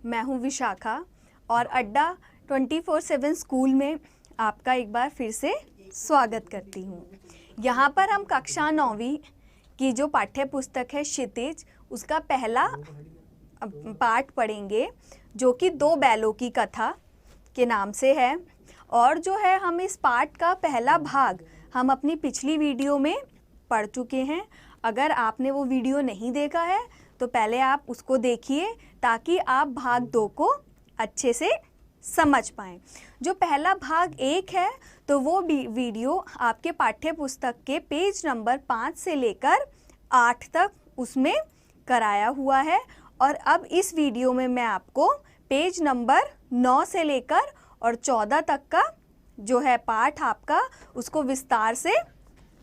मैं हूं विशाखा और अड्डा 24/7 स्कूल में आपका एक बार फिर से स्वागत करती हूं। यहाँ पर हम कक्षा 9वीं की जो पाठ्य पुस्तक है क्षितिज, उसका पहला पाठ पढ़ेंगे जो कि 2 बैलों की कथा के नाम से है। और जो है हम इस पाठ का पहला भाग हम अपनी पिछली वीडियो में पढ़ चुके हैं। अगर आपने वो वीडियो नहीं देखा है तो पहले आप उसको देखिए ताकि आप भाग 2 को अच्छे से समझ पाएँ। जो पहला भाग 1 है तो वो वीडियो आपके पाठ्य पुस्तक के पेज नंबर 5 से लेकर 8 तक उसमें कराया हुआ है। और अब इस वीडियो में मैं आपको पेज नंबर 9 से लेकर और 14 तक का जो है पाठ आपका उसको विस्तार से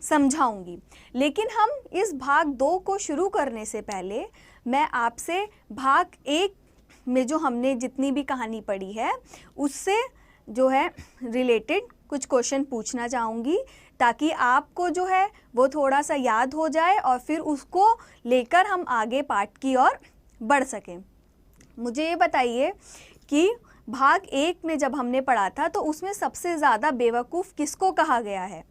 समझाऊंगी। लेकिन हम इस भाग 2 को शुरू करने से पहले मैं आपसे भाग 1 में जो हमने जितनी भी कहानी पढ़ी है उससे जो है रिलेटेड कुछ क्वेश्चन पूछना चाहूँगी ताकि आपको जो है वो थोड़ा सा याद हो जाए और फिर उसको लेकर हम आगे पाठ की ओर बढ़ सकें। मुझे ये बताइए कि भाग 1 में जब हमने पढ़ा था तो उसमें सबसे ज़्यादा बेवकूफ़ किसको कहा गया है?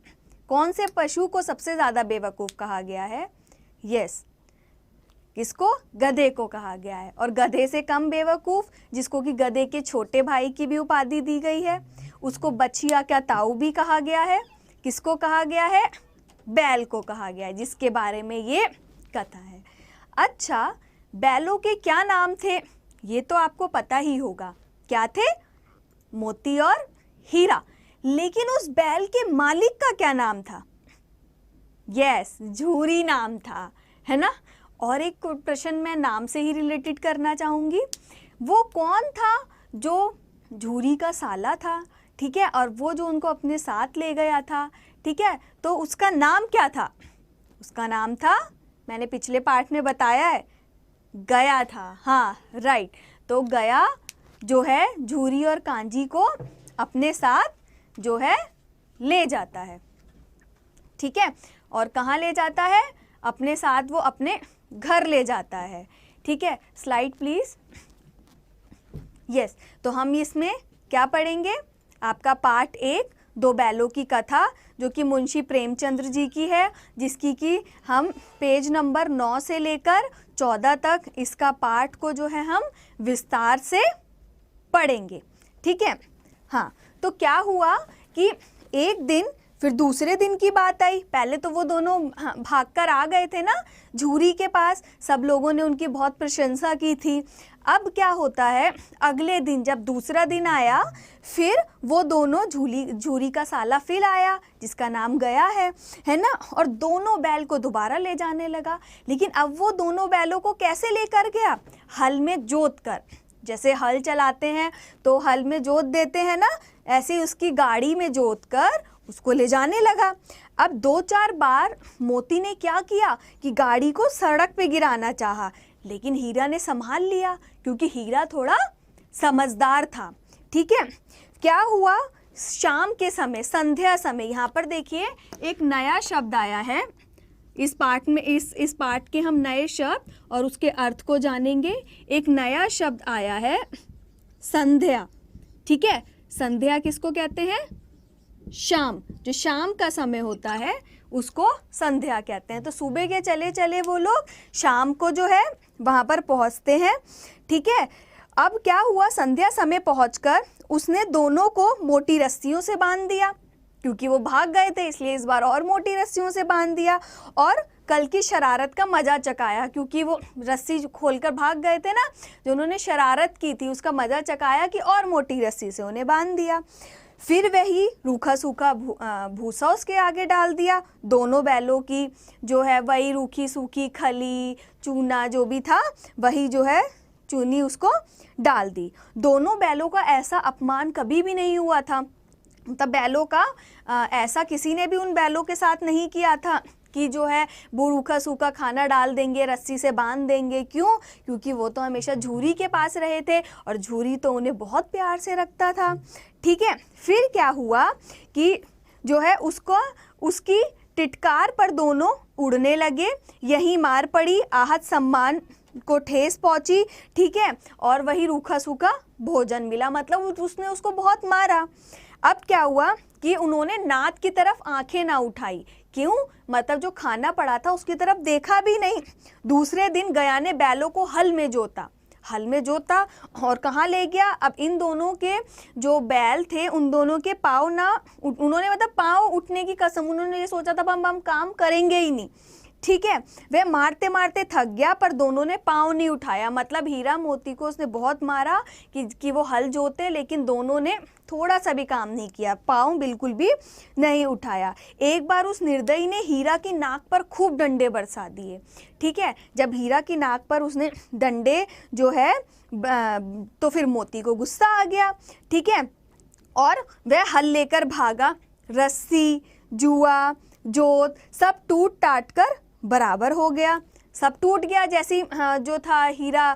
कौन से पशु को सबसे ज़्यादा बेवकूफ़ कहा गया है? यस, किसको? गधे को कहा गया है। और गधे से कम बेवकूफ़ जिसको कि गधे के छोटे भाई की भी उपाधि दी गई है, उसको बछिया क्या ताऊ भी कहा गया है। किसको कहा गया है? बैल को कहा गया है, जिसके बारे में ये कथा है। अच्छा, बैलों के क्या नाम थे? ये तो आपको पता ही होगा। क्या थे? मोती और हीरा। लेकिन उस बैल के मालिक का क्या नाम था? यस, झूरी नाम था, है ना। और एक प्रश्न मैं नाम से ही रिलेटेड करना चाहूँगी। वो कौन था जो झूरी का साला था? ठीक है, और वो जो उनको अपने साथ ले गया था, ठीक है, तो उसका नाम क्या था? उसका नाम था, मैंने पिछले पार्ट में बताया है, गया था। हाँ, राइट। तो गया जो है झूरी और कांजी को अपने साथ जो है ले जाता है, ठीक है। और कहाँ ले जाता है? अपने साथ वो अपने घर ले जाता है, ठीक है। Slide please. यस, तो हम इसमें क्या पढ़ेंगे? आपका पार्ट 1 2 बैलों की कथा, जो कि मुंशी प्रेमचंद्र जी की है, जिसकी कि हम पेज नंबर 9 से लेकर 14 तक इसका पाठ को जो है हम विस्तार से पढ़ेंगे, ठीक है। हाँ, तो क्या हुआ कि एक दिन फिर दूसरे दिन की बात आई। पहले तो वो दोनों भागकर आ गए थे ना झूरी के पास, सब लोगों ने उनकी बहुत प्रशंसा की थी। अब क्या होता है, अगले दिन जब दूसरा दिन आया फिर वो दोनों झूरी का साला फिर आया जिसका नाम गया है ना। और दोनों बैल को दोबारा ले जाने लगा। लेकिन अब वो दोनों बैलों को कैसे लेकर गया? हल में जोत कर। जैसे हल चलाते हैं तो हल में जोत देते हैं ना, ऐसे उसकी गाड़ी में जोत कर उसको ले जाने लगा। अब 2-4 बार मोती ने क्या किया कि गाड़ी को सड़क पे गिराना चाहा, लेकिन हीरा ने संभाल लिया क्योंकि हीरा थोड़ा समझदार था, ठीक है। क्या हुआ? शाम के समय, संध्या समय, यहाँ पर देखिए एक नया शब्द आया है इस पाठ में। इस पाठ के हम नए शब्द और उसके अर्थ को जानेंगे। एक नया शब्द आया है, संध्या, ठीक है। संध्या किसको कहते हैं? शाम। जो शाम का समय होता है उसको संध्या कहते हैं। तो सुबह के चले चले वो लोग शाम को जो है वहाँ पर पहुँचते हैं, ठीक है। अब क्या हुआ, संध्या समय पहुँचकर उसने दोनों को मोटी रस्सियों से बांध दिया, क्योंकि वो भाग गए थे इसलिए इस बार और मोटी रस्सियों से बांध दिया। और कल की शरारत का मजा चकाया, क्योंकि वो रस्सी खोलकर भाग गए थे ना, जो उन्होंने शरारत की थी उसका मजा चकाया कि और मोटी रस्सी से उन्हें बांध दिया। फिर वही रूखा सूखा भूसा उसके आगे डाल दिया। दोनों बैलों की जो है वही रूखी सूखी खली चूना जो भी था वही जो है चूनी उसको डाल दी। दोनों बैलों का ऐसा अपमान कभी भी नहीं हुआ था। तब बैलों का ऐसा किसी ने भी उन बैलों के साथ नहीं किया था कि जो है वो रूखा सूखा खाना डाल देंगे, रस्सी से बांध देंगे। क्यों? क्योंकि वो तो हमेशा झूरी के पास रहे थे और झूरी तो उन्हें बहुत प्यार से रखता था, ठीक है। फिर क्या हुआ कि जो है उसको उसकी टिटकार पर दोनों उड़ने लगे। यही मार पड़ी, आहत सम्मान को ठेस पहुंची, ठीक है, और वही रूखा सूखा भोजन मिला, मतलब उसने उसको बहुत मारा। अब क्या हुआ कि उन्होंने नाद की तरफ आंखें ना उठाई। क्यों? मतलब जो खाना पड़ा था उसकी तरफ देखा भी नहीं। दूसरे दिन गया ने बैलों को हल में जोता और कहाँ ले गया? अब इन दोनों के जो बैल थे उन दोनों के पाँव ना, उन्होंने मतलब पाँव उठने की कसम, उन्होंने ये सोचा था हम काम करेंगे ही नहीं, ठीक है। वह मारते मारते थक गया पर दोनों ने पाँव नहीं उठाया। मतलब हीरा मोती को उसने बहुत मारा कि वो हल जोते, लेकिन दोनों ने थोड़ा सा भी काम नहीं किया, पाँव बिल्कुल भी नहीं उठाया। एक बार उस निर्दयी ने हीरा की नाक पर खूब डंडे बरसा दिए, ठीक है। जब हीरा की नाक पर उसने डंडे जो है तो फिर मोती को गुस्सा आ गया, ठीक है, और वह हल लेकर भागा। रस्सी, जुआ, जोत सब टूट टाट कर बराबर हो गया, सब टूट गया। जैसी जो था हीरा,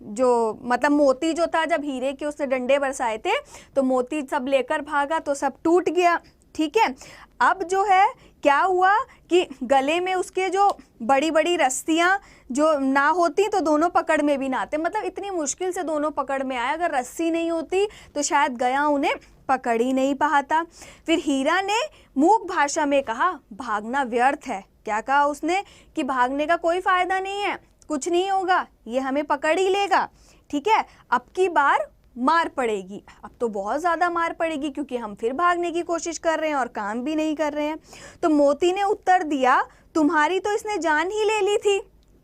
जो मतलब मोती जो था, जब हीरे के उसने डंडे बरसाए थे तो मोती सब लेकर भागा तो सब टूट गया, ठीक है। अब जो है क्या हुआ कि गले में उसके जो बड़ी बड़ी रस्सियाँ जो ना होती तो दोनों पकड़ में भी ना आते, मतलब इतनी मुश्किल से दोनों पकड़ में आए। अगर रस्सी नहीं होती तो शायद गया उन्हें पकड़ ही नहीं पाता। फिर हीरा ने मूक भाषा में कहा, भागना व्यर्थ है। क्या कहा उसने? कि भागने का कोई फायदा नहीं है, कुछ नहीं होगा, ये हमें पकड़ ही लेगा, ठीक है। अब की बार मार पड़ेगी, अब तो बहुत ज़्यादा मार पड़ेगी क्योंकि हम फिर भागने की कोशिश कर रहे हैं और काम भी नहीं कर रहे हैं। तो मोती ने उत्तर दिया, तुम्हारी तो इसने जान ही ले ली थी,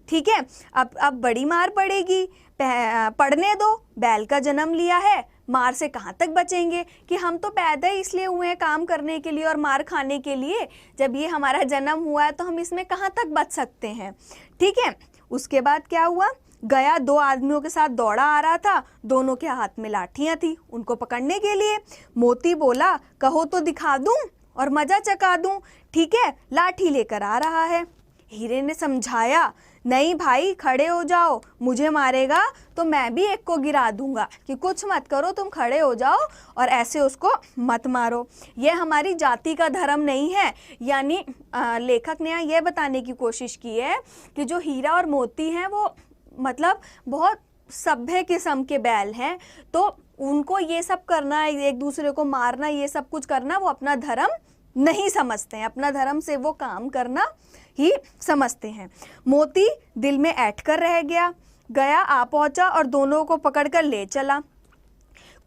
ठीक है, अब बड़ी मार पड़ेगी, पढ़ने दो, बैल का जन्म लिया है, मार से कहाँ तक बचेंगे? कि हम तो पैदा ही इसलिए हुए हैं काम करने के लिए और मार खाने के लिए, जब ये हमारा जन्म हुआ है तो हम इसमें कहाँ तक बच सकते हैं, ठीक है। उसके बाद क्या हुआ? गया दो आदमियों के साथ दौड़ा आ रहा था, दोनों के हाथ में लाठियां थी उनको पकड़ने के लिए। मोती बोला, कहो तो दिखा दूं और मजा चका दूं, ठीक है, लाठी लेकर आ रहा है। हीरे ने समझाया, नहीं भाई खड़े हो जाओ, मुझे मारेगा तो मैं भी एक को गिरा दूंगा, कि कुछ मत करो, तुम खड़े हो जाओ और ऐसे उसको मत मारो, ये हमारी जाति का धर्म नहीं है। यानी लेखक ने यह बताने की कोशिश की है कि जो हीरा और मोती हैं वो मतलब बहुत सभ्य किस्म के बैल हैं, तो उनको ये सब करना, एक दूसरे को मारना, ये सब कुछ करना वो अपना धर्म नहीं समझते हैं, अपना धर्म से वो काम करना ही समझते हैं। मोती दिल में ऐंठ कर रह गया आ पहुंचा और दोनों को पकड़कर ले चला।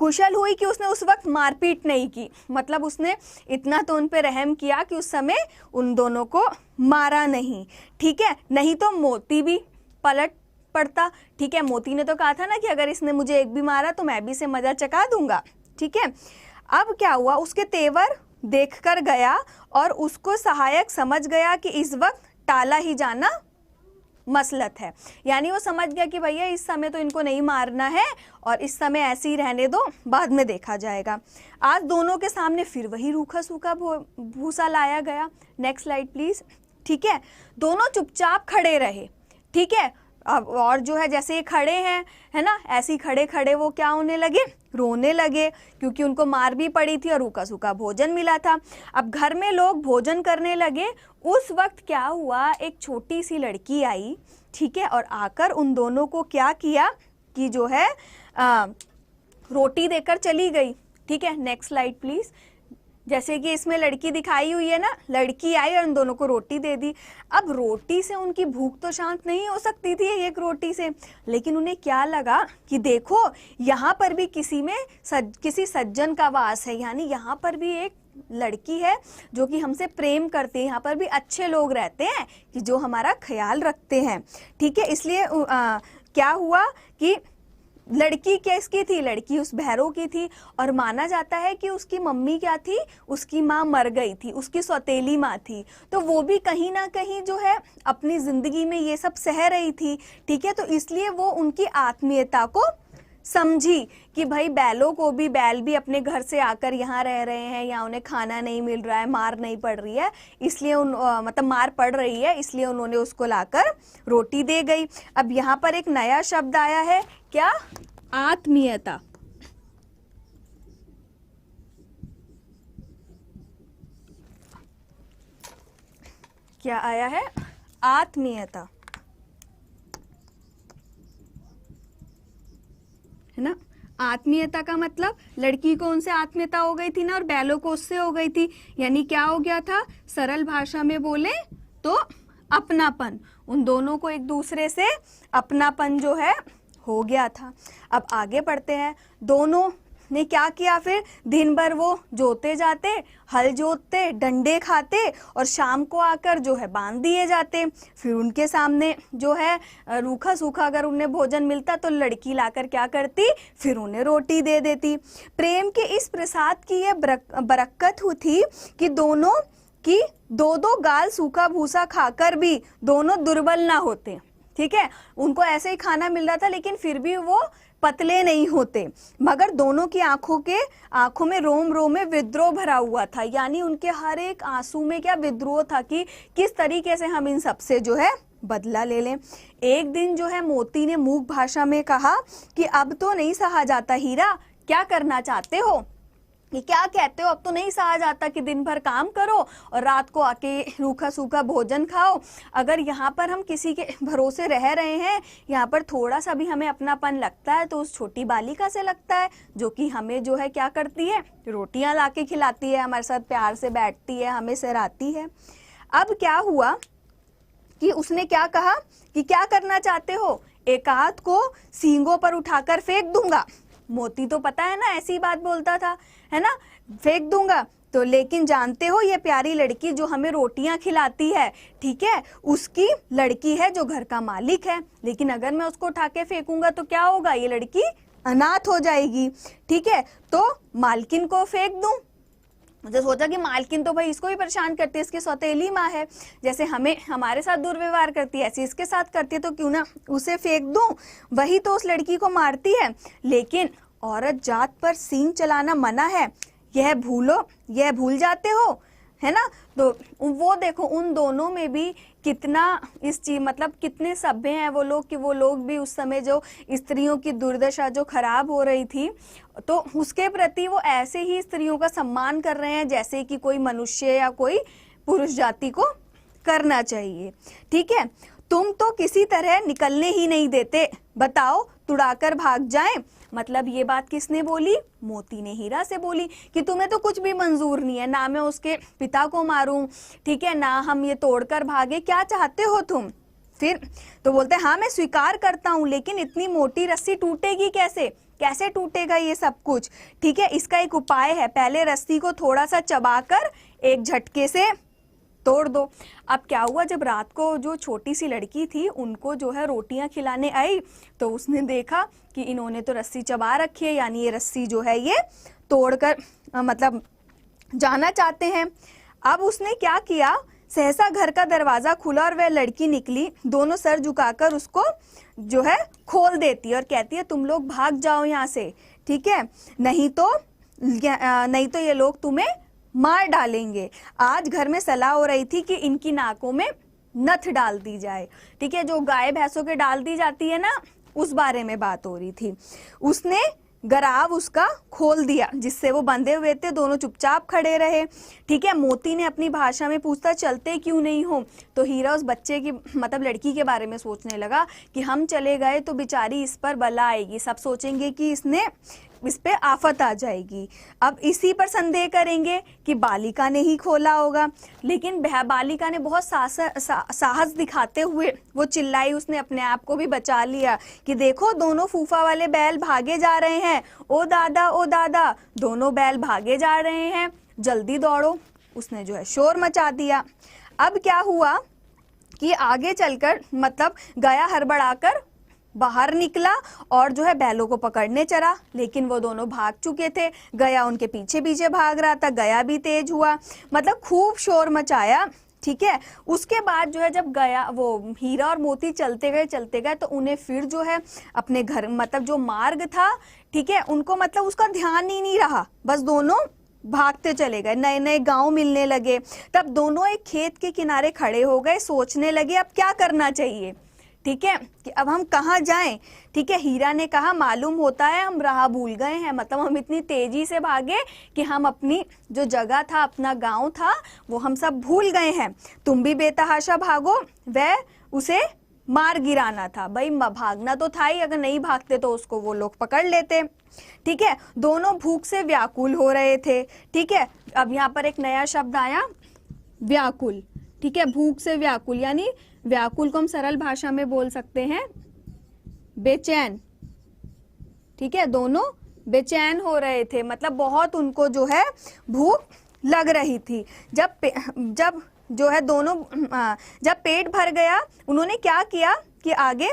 कुशल हुई कि उसने उस वक्त मारपीट नहीं की, मतलब उसने इतना तो उन पे रहम किया कि उस समय उन दोनों को मारा नहीं, ठीक है, नहीं तो मोती भी पलट पड़ता, ठीक है। मोती ने तो कहा था ना कि अगर इसने मुझे एक भी मारा तो मैं भी इसे मजा चका दूंगा, ठीक है। अब क्या हुआ? उसके तेवर देखकर गया और उसको सहायक समझ गया कि इस वक्त टाला ही जाना मसलत है। यानी वो समझ गया कि भैया इस समय तो इनको नहीं मारना है और इस समय ऐसे ही रहने दो, बाद में देखा जाएगा। आज दोनों के सामने फिर वही रूखा सूखा भूसा लाया गया। नेक्स्ट स्लाइड प्लीज, ठीक है। दोनों चुपचाप खड़े रहे, ठीक है। अब और जो है जैसे ये खड़े हैं, है ना, ऐसे ही खड़े खड़े वो क्या होने लगे? रोने लगे, क्योंकि उनको मार भी पड़ी थी और रूखा सूखा भोजन मिला था। अब घर में लोग भोजन करने लगे। उस वक्त क्या हुआ, एक छोटी सी लड़की आई, ठीक है, और आकर उन दोनों को क्या किया कि जो है रोटी देकर चली गई, ठीक है। Next slide please. जैसे कि इसमें लड़की दिखाई हुई है ना, लड़की आई और उन दोनों को रोटी दे दी। अब रोटी से उनकी भूख तो शांत नहीं हो सकती थी एक रोटी से, लेकिन उन्हें क्या लगा कि देखो यहाँ पर भी किसी सज्जन का वास है, यानी यहाँ पर भी एक लड़की है जो कि हमसे प्रेम करती है, यहाँ पर भी अच्छे लोग रहते हैं कि जो हमारा ख्याल रखते हैं, ठीक है। इसलिए क्या हुआ कि लड़की किसकी थी? लड़की उस भैरव की थी, और माना जाता है कि उसकी मम्मी क्या थी, उसकी माँ मर गई थी, उसकी सौतेली माँ थी, तो वो भी कहीं ना कहीं जो है अपनी ज़िंदगी में ये सब सह रही थी, ठीक है। तो इसलिए वो उनकी आत्मीयता को समझी कि भाई बैल भी अपने घर से आकर यहाँ रह रहे हैं, या उन्हें खाना नहीं मिल रहा है, मार नहीं पड़ रही है, इसलिए मतलब मार पड़ रही है, इसलिए उन्होंने उसको लाकर रोटी दे गई। अब यहाँ पर एक नया शब्द आया है, क्या? आत्मीयता। क्या आया है? आत्मीयता। है ना। आत्मीयता का मतलब लड़की को उनसे आत्मीयता हो गई थी ना, और बैलों को उससे हो गई थी, यानी क्या हो गया था, सरल भाषा में बोले तो अपनापन, उन दोनों को एक दूसरे से अपनापन जो है हो गया था। अब आगे बढ़ते हैं। दोनों ने क्या किया, फिर दिन भर वो जोते जाते, हल जोतते, डंडे खाते, और शाम को आकर जो है बांध दिए जाते। फिर उनके सामने जो है रूखा सूखा अगर उन्हें भोजन मिलता तो लड़की लाकर क्या करती, फिर उन्हें रोटी दे देती। प्रेम के इस प्रसाद की यह बरकत थी कि दोनों की दो दो गाल सूखा भूसा खाकर भी दोनों दुर्बल ना होते। ठीक है, उनको ऐसे ही खाना मिल रहा था लेकिन फिर भी वो पतले नहीं होते, मगर दोनों की आंखों में रोम रोम में विद्रोह भरा हुआ था, यानी उनके हर एक आंसू में क्या विद्रोह था कि किस तरीके से हम इन सबसे जो है बदला ले लें। एक दिन जो है मोती ने मूक भाषा में कहा कि अब तो नहीं सहा जाता हीरा, क्या करना चाहते हो, ये क्या कहते हो, अब तो नहीं सहा जाता कि दिन भर काम करो और रात को आके रूखा सूखा भोजन खाओ। अगर यहाँ पर हम किसी के भरोसे रह रहे हैं, यहाँ पर थोड़ा सा भी हमें अपनापन लगता है तो उस छोटी बालिका से लगता है जो कि हमें जो है क्या करती है, रोटियां लाके खिलाती है, हमारे साथ प्यार से बैठती है, हमें सहराती है। अब क्या हुआ कि उसने क्या कहा कि क्या करना चाहते हो, एक हाथ को सींगों पर उठाकर फेंक दूंगा। मोती तो पता है ना ऐसी बात बोलता था, है ना, फेंक दूंगा। तो लेकिन जानते हो ये प्यारी लड़की जो हमें रोटियां खिलाती है, ठीक है, उसकी लड़की है जो घर का मालिक है, लेकिन अगर मैं उसको उठा के फेंकूंगा तो क्या होगा, ये लड़की अनाथ हो जाएगी। ठीक है, तो मालकिन को फेंक दूं। मुझे सोचा कि मालकिन तो भाई इसको भी परेशान करती है, इसकी सौतेली माँ है, जैसे हमें हमारे साथ दुर्व्यवहार करती है ऐसे इसके साथ करती है, तो क्यों ना उसे फेंक दूं, वही तो उस लड़की को मारती है। लेकिन औरत जात पर सींग चलाना मना है, यह भूल जाते हो, है ना। तो वो देखो उन दोनों में भी कितना इस चीज मतलब कितने सभ्य हैं वो लोग कि वो लोग भी उस समय जो स्त्रियों की दुर्दशा जो खराब हो रही थी तो उसके प्रति वो ऐसे ही स्त्रियों का सम्मान कर रहे हैं जैसे कि कोई मनुष्य या कोई पुरुष जाति को करना चाहिए। ठीक है, तुम तो किसी तरह निकलने ही नहीं देते, बताओ तुड़ाकर भाग जाएं। मतलब ये बात किसने बोली, मोती ने हीरा से बोली कि तुम्हें तो कुछ भी मंजूर नहीं है, ना मैं उसके पिता को मारूं, ठीक है, ना हम ये तोड़कर भागे, क्या चाहते हो तुम। फिर तो बोलते हैं हाँ मैं स्वीकार करता हूं, लेकिन इतनी मोटी रस्सी टूटेगी कैसे, कैसे टूटेगा ये सब कुछ। ठीक है, इसका एक उपाय है, पहले रस्सी को थोड़ा सा चबाकर एक झटके से तोड़ दो। अब क्या हुआ, जब रात को जो छोटी सी लड़की थी उनको जो है रोटियां खिलाने आई तो उसने देखा कि इन्होंने तो रस्सी चबा रखी है, यानी ये रस्सी जो है ये तोड़कर मतलब जाना चाहते हैं। अब उसने क्या किया, सहसा घर का दरवाजा खुला और वह लड़की निकली, दोनों सर झुकाकर उसको जो है खोल देती है और कहती है तुम लोग भाग जाओ यहाँ से, ठीक है, नहीं तो ये लोग तुम्हें मार डालेंगे। आज घर में सलाह हो रही थी कि इनकी नाकों में नथ डाल दी जाए। ठीक है, जो गाय भैंसों के डाल दी जाती है ना, उस बारे में बात हो रही थी। उसने गराव उसका खोल दिया जिससे वो बंधे हुए थे, दोनों चुपचाप खड़े रहे। ठीक है, मोती ने अपनी भाषा में पूछता चलते क्यों नहीं हो, तो हीरा उस बच्चे की मतलब लड़की के बारे में सोचने लगा कि हम चले गए तो बेचारी इस पर बला आएगी, सब सोचेंगे कि इस पे आफत आ जाएगी। अब इसी पर संदेह करेंगे कि बालिका ने ही खोला होगा, लेकिन बालिका ने बहुत साहस दिखाते हुए वो चिल्लाई, उसने अपने आप को भी बचा लिया कि देखो दोनों फूफा वाले बैल भागे जा रहे हैं, ओ दादा दोनों बैल भागे जा रहे हैं, जल्दी दौड़ो। उसने जो है शोर मचा दिया। अब क्या हुआ कि आगे चलकर मतलब गया हड़बड़ाकर बाहर निकला और जो है बैलों को पकड़ने चला, लेकिन वो दोनों भाग चुके थे, गया उनके पीछे पीछे भाग रहा था, गया भी तेज हुआ, मतलब खूब शोर मचाया। ठीक है, उसके बाद जो है जब गया वो हीरा और मोती चलते गए तो उन्हें फिर जो है अपने घर मतलब जो मार्ग था, ठीक है, उनको मतलब उसका ध्यान ही नहीं रहा, बस दोनों भागते चले गए, नए नए गांव मिलने लगे। तब दोनों एक खेत के किनारे खड़े हो गए, सोचने लगे अब क्या करना चाहिए। ठीक है, कि अब हम कहाँ जाएं। ठीक है, हीरा ने कहा मालूम होता है हम राह भूल गए हैं, मतलब हम इतनी तेजी से भागे कि हम अपनी जो जगह था, अपना गांव था, वो हम सब भूल गए हैं। तुम भी बेतहाशा भागो, वह उसे मार गिराना था। भाई भागना तो था ही, अगर नहीं भागते तो उसको वो लोग पकड़ लेते। ठीक है, दोनों भूख से व्याकुल हो रहे थे। ठीक है, अब यहाँ पर एक नया शब्द आया, व्याकुल। ठीक है, भूख से व्याकुल, यानी व्याकुल को हम सरल भाषा में बोल सकते हैं बेचैन। ठीक है, दोनों बेचैन हो रहे थे, मतलब बहुत उनको जो है भूख लग रही थी। जब जो है दोनों जब पेट भर गया, उन्होंने क्या किया कि आगे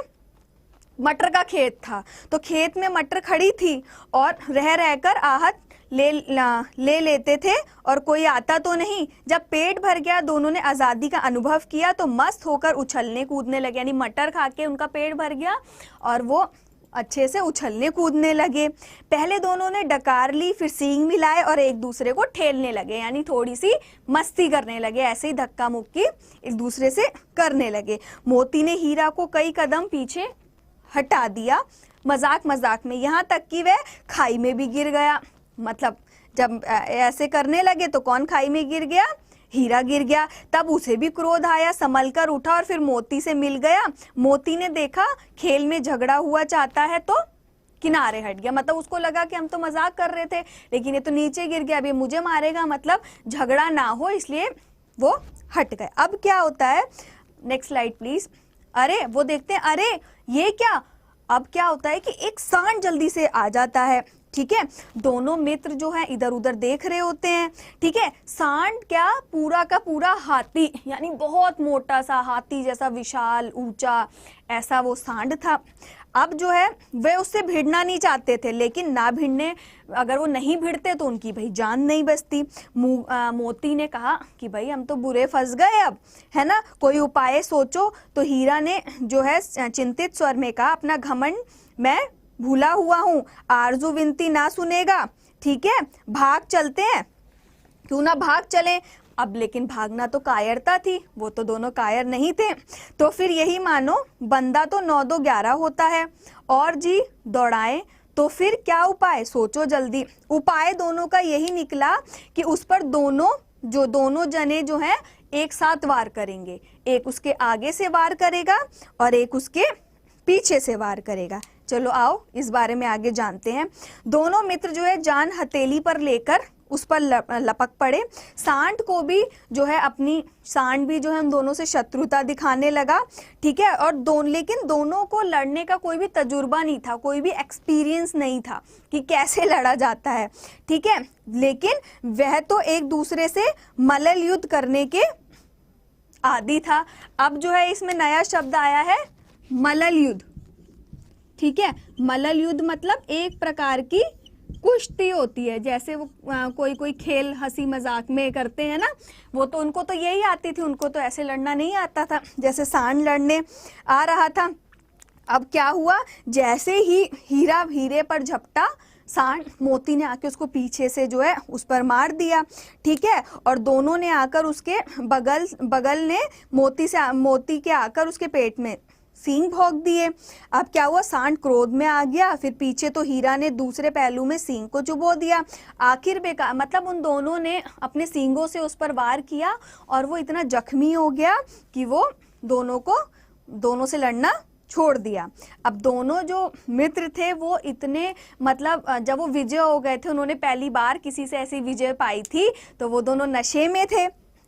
मटर का खेत था, तो खेत में मटर खड़ी थी और रह रहकर आहट ले लेते थे और कोई आता तो नहीं। जब पेट भर गया, दोनों ने आज़ादी का अनुभव किया तो मस्त होकर उछलने कूदने लगे, यानी मटर खा के उनका पेट भर गया और वो अच्छे से उछलने कूदने लगे। पहले दोनों ने डकार ली, फिर सींग मिलाए और एक दूसरे को ठेलने लगे, यानी थोड़ी सी मस्ती करने लगे, ऐसे ही धक्का मुक्की एक दूसरे से करने लगे। मोती ने हीरा को कई कदम पीछे हटा दिया मजाक मजाक में, यहाँ तक कि वह खाई में भी गिर गया। मतलब जब ऐसे करने लगे तो कौन खाई में गिर गया? हीरा गिर गया। तब उसे भी क्रोध आया, संभल कर उठा और फिर मोती से मिल गया। मोती ने देखा खेल में झगड़ा हुआ चाहता है तो किनारे हट गया। मतलब उसको लगा कि हम तो मजाक कर रहे थे, लेकिन ये तो नीचे गिर गया, अभी मुझे मारेगा, मतलब झगड़ा ना हो, इसलिए वो हट गए। अब क्या होता है, नेक्स्ट स्लाइड प्लीज। अरे वो देखते हैं, अरे ये क्या, अब क्या होता है कि एक सांड जल्दी से आ जाता है। ठीक है, दोनों मित्र जो है इधर उधर देख रहे होते हैं। ठीक है, सांड क्या, पूरा का पूरा हाथी, यानी बहुत मोटा सा हाथी जैसा विशाल ऊंचा ऐसा वो सांड था। अब जो है वे उससे भिड़ना नहीं चाहते थे, लेकिन ना भिड़ने, अगर वो नहीं भिड़ते तो उनकी भाई जान नहीं बचती। मोती ने कहा कि भाई हम तो बुरे फंस गए अब, है ना, कोई उपाय सोचो। तो हीरा ने जो है चिंतित स्वर में कहा, अपना घमंड मैं भूला हुआ हूँ, आरजू विनती ना सुनेगा। ठीक है, भाग चलते हैं, क्यों ना भाग चलें। अब लेकिन भागना तो कायरता थी, वो तो दोनों कायर नहीं थे। तो फिर यही मानो बंदा तो 9 2 11 होता है, और जी दौड़ाएं तो फिर क्या उपाय, सोचो जल्दी। उपाय दोनों का यही निकला कि उस पर दोनों जने जो हैं एक साथ वार करेंगे, एक उसके आगे से वार करेगा और एक उसके पीछे से वार करेगा। चलो आओ इस बारे में आगे जानते हैं। दोनों मित्र जो है जान हथेली पर लेकर उस पर लपक पड़े। सांड को भी जो है सांड भी जो है हम दोनों से शत्रुता दिखाने लगा। ठीक है, और लेकिन दोनों को लड़ने का कोई भी तजुर्बा नहीं था, कोई भी एक्सपीरियंस नहीं था कि कैसे लड़ा जाता है। ठीक है, लेकिन वह तो एक दूसरे से मल्ल युद्ध करने के आदी था। अब जो है इसमें नया शब्द आया है मल्ल युद्ध। ठीक है, मल्ल युद्ध मतलब एक प्रकार की कुश्ती होती है, जैसे वो कोई खेल हंसी मजाक में करते हैं ना, वो तो उनको तो यही आती थी, उनको तो ऐसे लड़ना नहीं आता था जैसे सांड लड़ने आ रहा था। अब क्या हुआ, जैसे ही हीरा हीरे पर झपटा, सांड मोती ने आके उसको पीछे से जो है उस पर मार दिया। ठीक है, और दोनों ने आकर उसके बगल ने मोती के आकर उसके पेट में सींग भोंक दिए। अब क्या हुआ, सांड क्रोध में आ गया, फिर पीछे तो हीरा ने दूसरे पहलू में सींग को चुबो दिया। आखिर बेकार, मतलब उन दोनों ने अपने सींगों से उस पर वार किया और वो इतना जख्मी हो गया कि वो दोनों से लड़ना छोड़ दिया। अब दोनों जो मित्र थे वो इतने, मतलब जब वो विजय हो गए थे, उन्होंने पहली बार किसी से ऐसी विजय पाई थी, तो वो दोनों नशे में थे।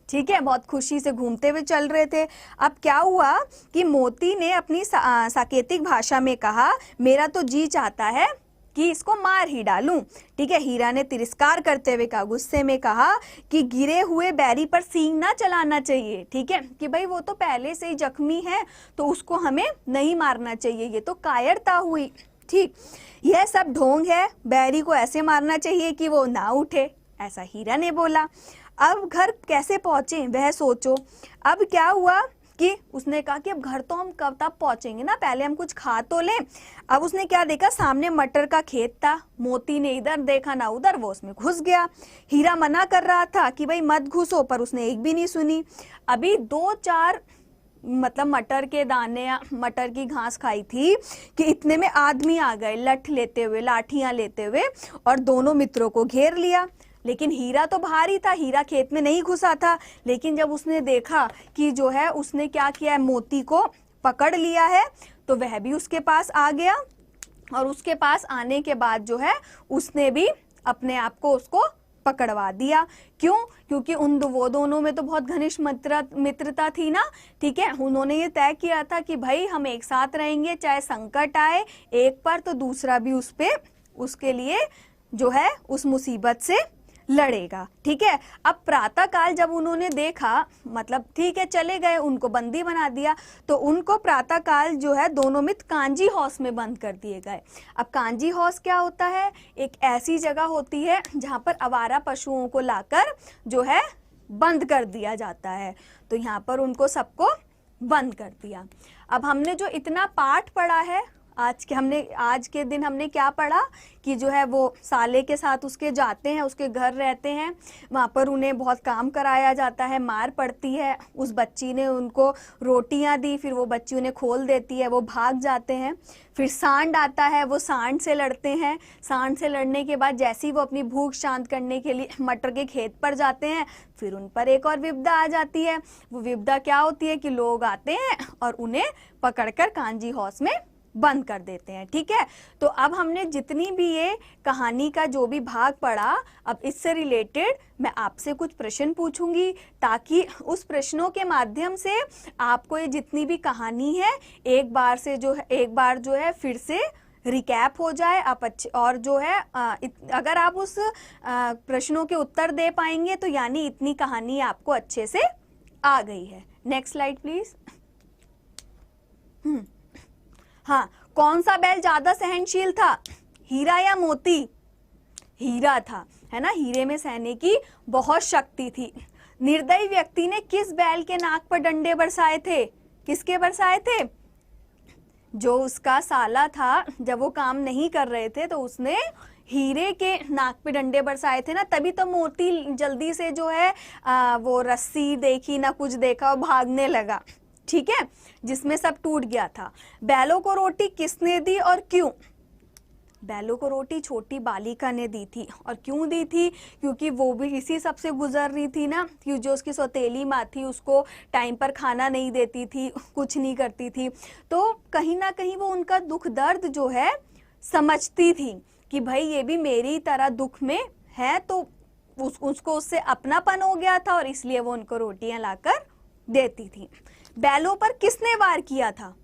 ठीक है, बहुत खुशी से घूमते हुए चल रहे थे। अब क्या हुआ कि मोती ने अपनी साकेतिक भाषा में कहा, मेरा तो जी चाहता है कि इसको मार ही डालूं। ठीक है, हीरा ने तिरस्कार करते हुए कहा, गुस्से में कहा कि गिरे हुए बैरी पर सींग ना चलाना चाहिए। ठीक है, कि भाई वो तो पहले से ही जख्मी है, तो उसको हमें नहीं मारना चाहिए, ये तो कायरता हुई। ठीक, यह सब ढोंग है, बैरी को ऐसे मारना चाहिए कि वो ना उठे, ऐसा हीरा ने बोला। अब घर कैसे पहुंचे वह सोचो। अब क्या हुआ कि उसने कहा कि अब घर तो हम कब तक पहुंचेंगे ना, पहले हम कुछ खा तो लें। अब उसने क्या देखा, सामने मटर का खेत था। मोती ने इधर देखा ना उधर, वो उसमें घुस गया। हीरा मना कर रहा था कि भाई मत घुसो, पर उसने एक भी नहीं सुनी। अभी 2-4 मतलब मटर के दाने, मटर की घास खाई थी कि इतने में आदमी आ गए, लाठियां लेते हुए, और दोनों मित्रों को घेर लिया। लेकिन हीरा तो बाहर ही था, हीरा खेत में नहीं घुसा था। लेकिन जब उसने देखा कि जो है उसने क्या किया है, मोती को पकड़ लिया है, तो वह भी उसके पास आ गया। और उसके पास आने के बाद जो है उसने भी अपने आप को उसको पकड़वा दिया। क्यों? क्योंकि वो दोनों में तो बहुत घनिष्ठ मित्रता थी ना, ठीक है। उन्होंने ये तय किया था कि भाई हम एक साथ रहेंगे, चाहे संकट आए एक पर तो दूसरा भी उसके लिए जो है उस मुसीबत से लड़ेगा, ठीक है। अब प्रातः काल जब उन्होंने देखा, मतलब ठीक है चले गए, उनको बंदी बना दिया, तो उनको प्रातः काल जो है दोनों मित्र कांजी हाउस में बंद कर दिए गए। अब कांजी हाउस क्या होता है? एक ऐसी जगह होती है जहाँ पर आवारा पशुओं को लाकर जो है बंद कर दिया जाता है। तो यहाँ पर उनको सबको बंद कर दिया। अब हमने जो इतना पाठ पढ़ा है आज के दिन हमने क्या पढ़ा कि जो है वो साले के साथ उसके जाते हैं, उसके घर रहते हैं, वहाँ पर उन्हें बहुत काम कराया जाता है, मार पड़ती है। उस बच्ची ने उनको रोटियां दी, फिर वो बच्ची उन्हें खोल देती है, वो भाग जाते हैं। फिर सांड आता है, वो सांड से लड़ते हैं। सांड से लड़ने के बाद जैसे ही वो अपनी भूख शांत करने के लिए मटर के खेत पर जाते हैं, फिर उन पर एक और विपदा आ जाती है। वो विपदा क्या होती है कि लोग आते हैं और उन्हें पकड़कर कांजी हाउस में बंद कर देते हैं, ठीक है। तो अब हमने जितनी भी ये कहानी का जो भी भाग पढ़ा, अब इससे रिलेटेड मैं आपसे कुछ प्रश्न पूछूंगी, ताकि उस प्रश्नों के माध्यम से आपको ये जितनी भी कहानी है एक बार जो है फिर से रिकैप हो जाए। आप अच्छे, और जो है अगर आप उस प्रश्नों के उत्तर दे पाएंगे तो यानी इतनी कहानी आपको अच्छे से आ गई है। Next slide please. हाँ, कौन सा बैल ज्यादा सहनशील था, हीरा या मोती? हीरा था, है ना। हीरे में सहने की बहुत शक्ति थी। निर्दयी व्यक्ति ने किस बैल के नाक पर डंडे बरसाए थे? किसके बरसाए थे? जो उसका साला था, जब वो काम नहीं कर रहे थे तो उसने हीरे के नाक पे डंडे बरसाए थे ना, तभी तो मोती जल्दी से जो है वो रस्सी देखी ना कुछ देखा और भागने लगा, ठीक है, जिसमें सब टूट गया था। बैलों को रोटी किसने दी और क्यों? बैलों को रोटी छोटी बालिका ने दी थी। और क्यों दी थी? क्योंकि वो भी इसी सब से गुजर रही थी ना, कि जो उसकी सौतेली माँ थी उसको टाइम पर खाना नहीं देती थी, कुछ नहीं करती थी। तो कहीं ना कहीं वो उनका दुख दर्द जो है समझती थी कि भाई ये भी मेरी तरह दुख में है, तो उसको उससे अपनापन हो गया था और इसलिए वो उनको रोटियां लाकर देती थी। बैलों पर किसने वार किया था?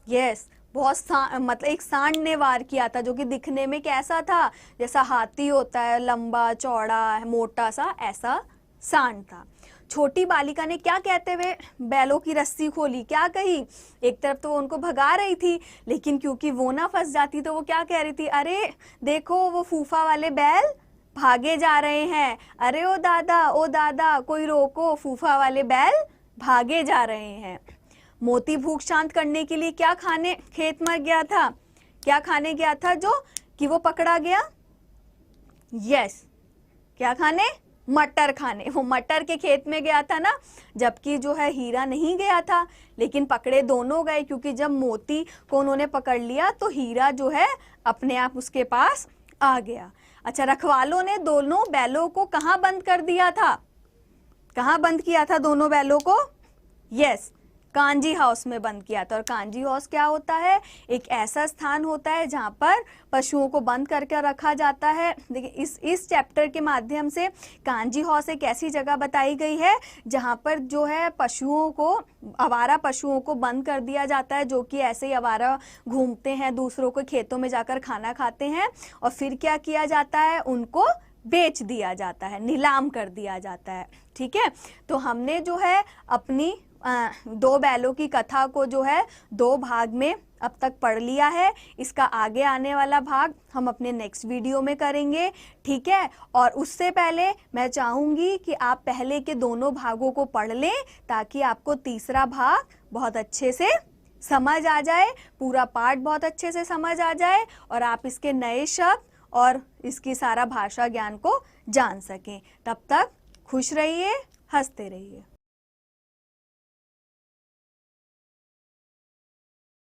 यस, मतलब एक सांड ने वार किया था, जो कि दिखने में कैसा था? जैसा हाथी होता है, लंबा चौड़ा मोटा सा, ऐसा सांड था। छोटी बालिका ने क्या कहते हुए बैलों की रस्सी खोली? क्या कही? एक तरफ तो वो उनको भगा रही थी, लेकिन क्योंकि वो ना फंस जाती तो वो क्या कह रही थी? अरे देखो वो फूफा वाले बैल भागे जा रहे हैं, अरे ओ दादा कोई रोको, फूफा वाले बैल भागे जा रहे हैं। मोती भूख शांत करने के लिए क्या खाने खेत में गया था? क्या खाने गया था जो कि वो पकड़ा गया? यस, क्या खाने? मटर खाने। वो मटर के खेत में गया था ना, जबकि जो है हीरा नहीं गया था। लेकिन पकड़े दोनों गए, क्योंकि जब मोती को उन्होंने पकड़ लिया तो हीरा जो है अपने आप उसके पास आ गया। अच्छा, रखवालों ने दोनों बैलों को कहाँ बंद कर दिया था? कहाँ बंद किया था दोनों बैलों को? यस, कांजी हाउस में बंद किया था। और कांजी हाउस क्या होता है? एक ऐसा स्थान होता है जहाँ पर पशुओं को बंद करके रखा जाता है। देखिए इस चैप्टर के माध्यम से कांजी हाउस एक ऐसी जगह बताई गई है जहाँ पर जो है आवारा पशुओं को बंद कर दिया जाता है, जो कि ऐसे ही आवारा घूमते हैं, दूसरों के खेतों में जाकर खाना खाते हैं, और फिर क्या किया जाता है? उनको बेच दिया जाता है, नीलाम कर दिया जाता है, ठीक है। तो हमने जो है अपनी 2 बैलों की कथा को जो है 2 भाग में अब तक पढ़ लिया है। इसका आगे आने वाला भाग हम अपने नेक्स्ट वीडियो में करेंगे, ठीक है। और उससे पहले मैं चाहूँगी कि आप पहले के दोनों भागों को पढ़ लें, ताकि आपको तीसरा भाग बहुत अच्छे से समझ आ जाए, पूरा पाठ बहुत अच्छे से समझ आ जाए, और आप इसके नए शब्द और इसकी सारा भाषा ज्ञान को जान सकें। तब तक खुश रहिए, हंसते रहिए।